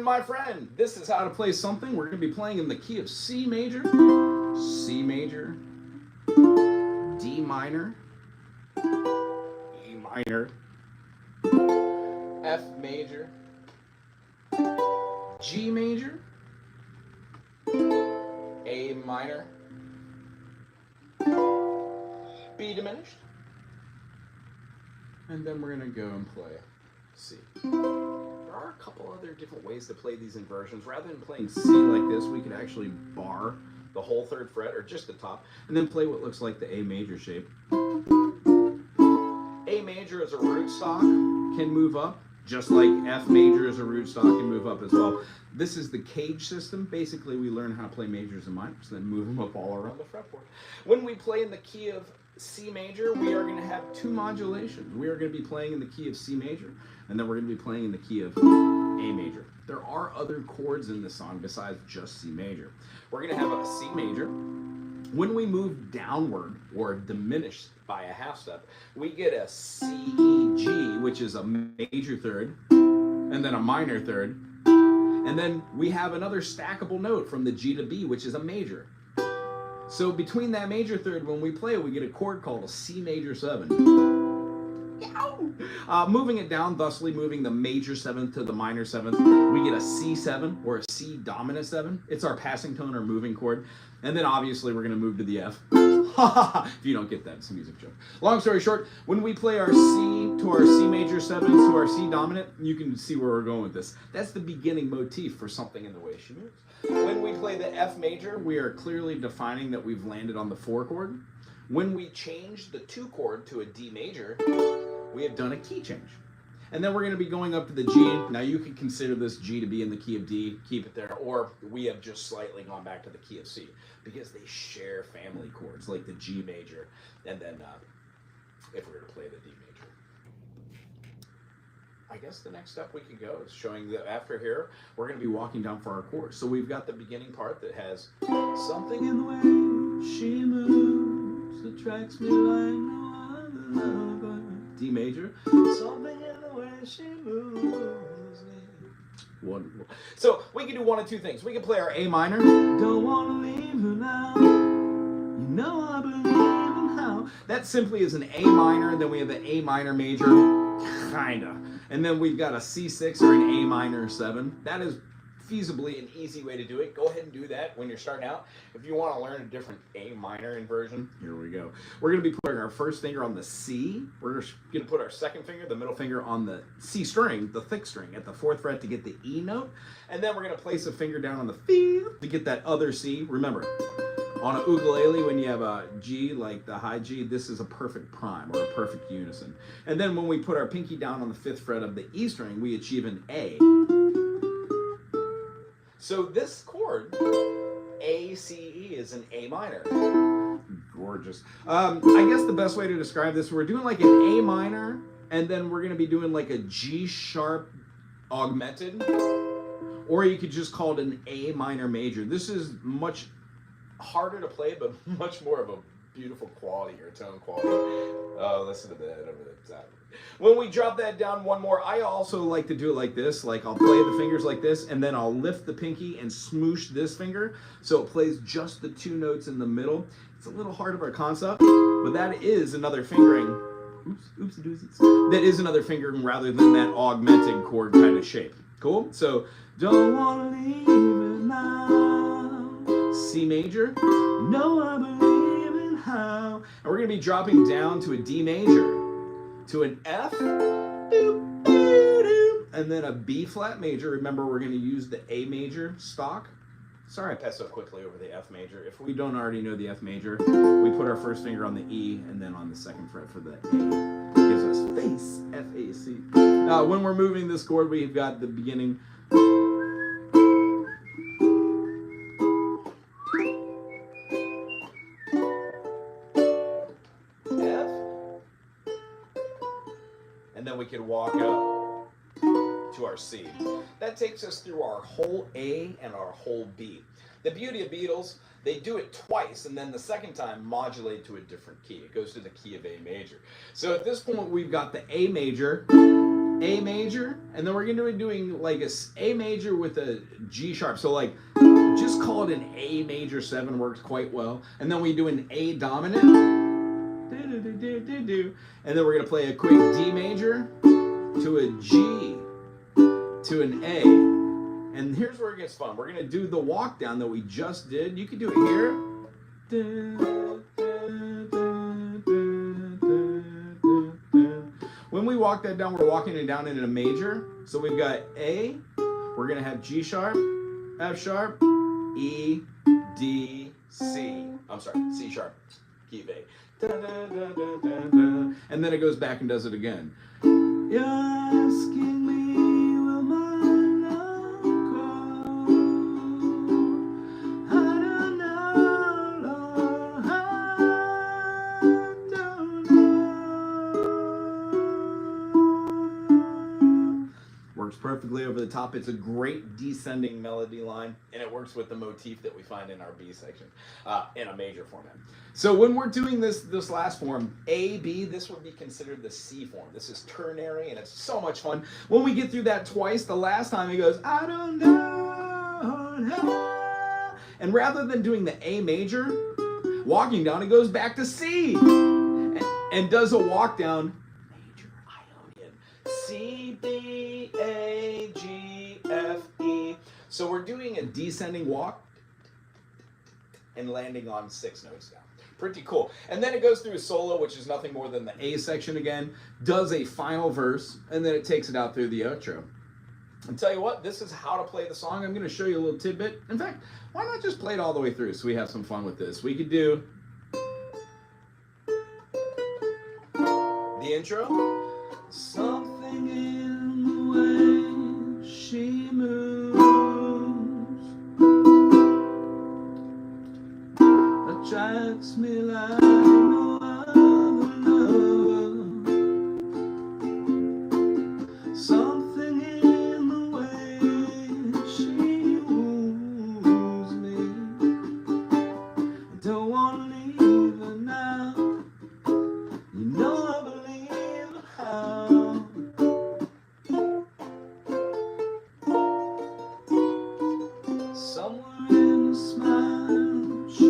my friend, this is how to play something. We're going to be playing in the key of C major, C major, D minor, E minor, F major, G major, A minor, B diminished, and then we're going to go and play C. There are a couple other different ways to play these inversions. Rather than playing C like this, we could actually bar the whole third fret or just the top and then play what looks like the A major shape. A major as a rootstock can move up, just like F major as a rootstock can move up as well. This is the cage system. Basically, we learn how to play majors and minors, then move them up all around the fretboard. When we play in the key of C major, we are going to have two modulations. We are going to be playing in the key of C major, and then we're going to be playing in the key of A major. There are other chords in this song besides just C major. We're going to have a C major. When we move downward or diminish by a half step, we get a C, E, G, which is a major third, and then a minor third. And then we have another stackable note from the G to B, which is a major. So between that major third, when we play it, we get a chord called a C major 7. Moving it down, thusly moving the major 7th to the minor 7th, we get a C7 or a C dominant 7. It's our passing tone or moving chord. And then obviously we're going to move to the F. If you don't get that, it's a music joke. Long story short, when we play our C to our C major 7 to our C dominant, you can see where we're going with this. That's the beginning motif for Something in the Way She Moves. When we play the F major, we are clearly defining that we've landed on the 4 chord. When we change the 2 chord to a D major, we have done a key change. And then we're going to be going up to the G. Now you can consider this G to be in the key of D, keep it there, or we have just slightly gone back to the key of C because they share family chords like the G major, and then if we're going to play the D major. I guess the next step we could go is showing that after here, we're going to be walking down for our chorus. So we've got the beginning part that has something in the way she moves attracts me like no other lover. D major. Something in the way she moves me. Wonderful. So we can do one of two things. We can play our A minor. Don't want to leave her now. You know I believe in how. That simply is an A minor. Then we have the A minor major. Kinda. And then we've got a C6 or an A minor 7. That is feasibly an easy way to do it. Go ahead and do that when you're starting out. If you want to learn a different A minor inversion, here we go. We're going to be putting our first finger on the C. We're going to put our second finger, the middle finger, on the C string, the thick string, at the 4th fret to get the E note. And then we're going to place a finger down on the fifth to get that other C. Remember, on a ukulele, when you have a G, like the high G, this is a perfect prime or a perfect unison. And then when we put our pinky down on the 5th fret of the E string, we achieve an A. So this chord, A, C, E, is an A minor. Gorgeous. I guess the best way to describe this, we're doing like an A minor, and then we're going to be doing like a G sharp augmented, or you could just call it an A minor major. This is much harder to play, but much more of a beautiful quality or tone quality. Listen to that over the top. When we drop that down one more, I also like to do it like this. Like I'll play the fingers like this, and then I'll lift the pinky and smoosh this finger so it plays just the 2 notes in the middle. It's a little hard of a concept, but that is another fingering. Oopsie doosies. That is another fingering rather than that augmented chord kind of shape. Cool? So, don't want to leave it now. C major. No, I believe in how. And we're going to be dropping down to a D major, to an F, and then a B flat major. Remember, we're going to use the A major stock. Sorry I passed so quickly over the F major. If we don't already know the F major, we put our first finger on the E and then on the 2nd fret for the A. Gives us face, F-A-C. When we're moving this chord, we've got the beginning. And then we can walk up to our C. That takes us through our whole A and our whole B. The beauty of Beatles, they do it twice, and then the second time modulate to a different key. It goes to the key of A major. So at this point, we've got the A major, A major, and then we're going to be doing like a A major with a G sharp. So like, just call it an A major 7 works quite well. And then we do an A dominant, and then we're going to play a quick D major to a G to an A. And here's where it gets fun. We're going to do the walk down that we just did. You can do it here. When we walk that down, we're walking it down in a major. So we've got A, we're going to have G sharp, F sharp, E, D, C. I'm sorry, C sharp, key of A. And then it goes back and does it again. You're asking me, will my love grow? I don't know, Lord, I don't know. Works perfectly over the top. It's a great descending melody line, and it works with the motif that we find in our B section in a major format. So when we're doing this last form, A, B, this would be considered the C form. This is ternary, and it's so much fun. When we get through that twice, the last time he goes, I don't know. And rather than doing the A major, walking down, it goes back to C and does a walk down, major Ionian, C, B, A, G, F, E. So we're doing a descending walk and landing on 6 notes down. Pretty cool. And then it goes through a solo, which is nothing more than the A section again, does a final verse, and then it takes it out through the outro. And tell you what, this is how to play the song. I'm going to show you a little tidbit. In fact, why not just play it all the way through so we have some fun with this? We could do the intro. Something in the way she moves attracts me like no other lover. Something in the way she woos me. I don't want to leave her now. You know I believe in how. Somewhere in the smile she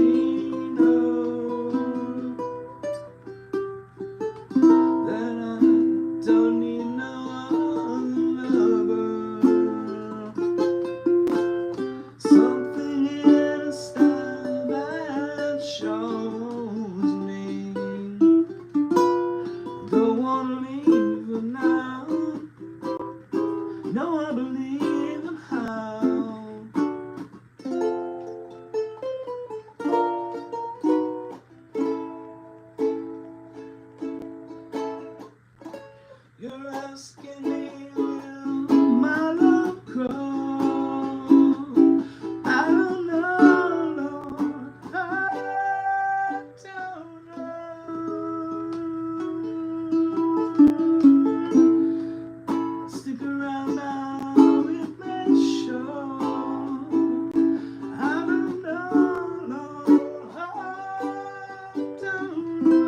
you're asking me, will my love grow? I don't know, Lord, I don't know. Stick around now, it may show. I don't know, Lord, I don't know.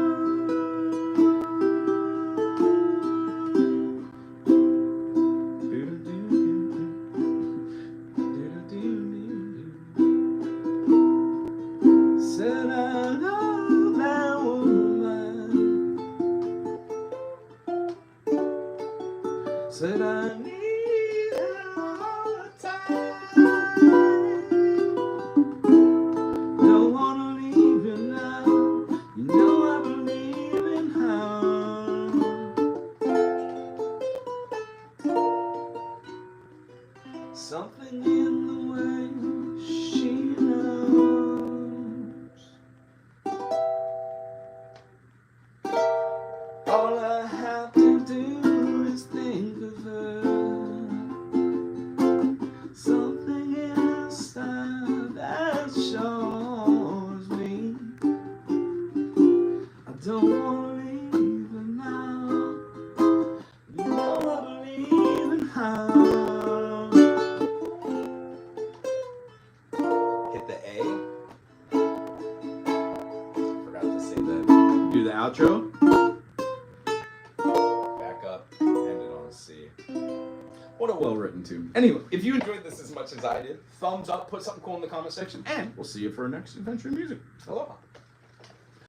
Said I love that woman. Said I need her all the time. Don't wanna leave you now. You know I believe in how. Something in the way she knows. All I have to do is think of her. Something in her style that shows me I don't want to leave her now. You know I believe in how. Hit the A. Forgot to say that. Do the outro. Back up, end it on a C. well written too. Anyway, if you enjoyed this as much as I did, thumbs up, put something cool in the comment section, and we'll see you for our next adventure in music. Aloha.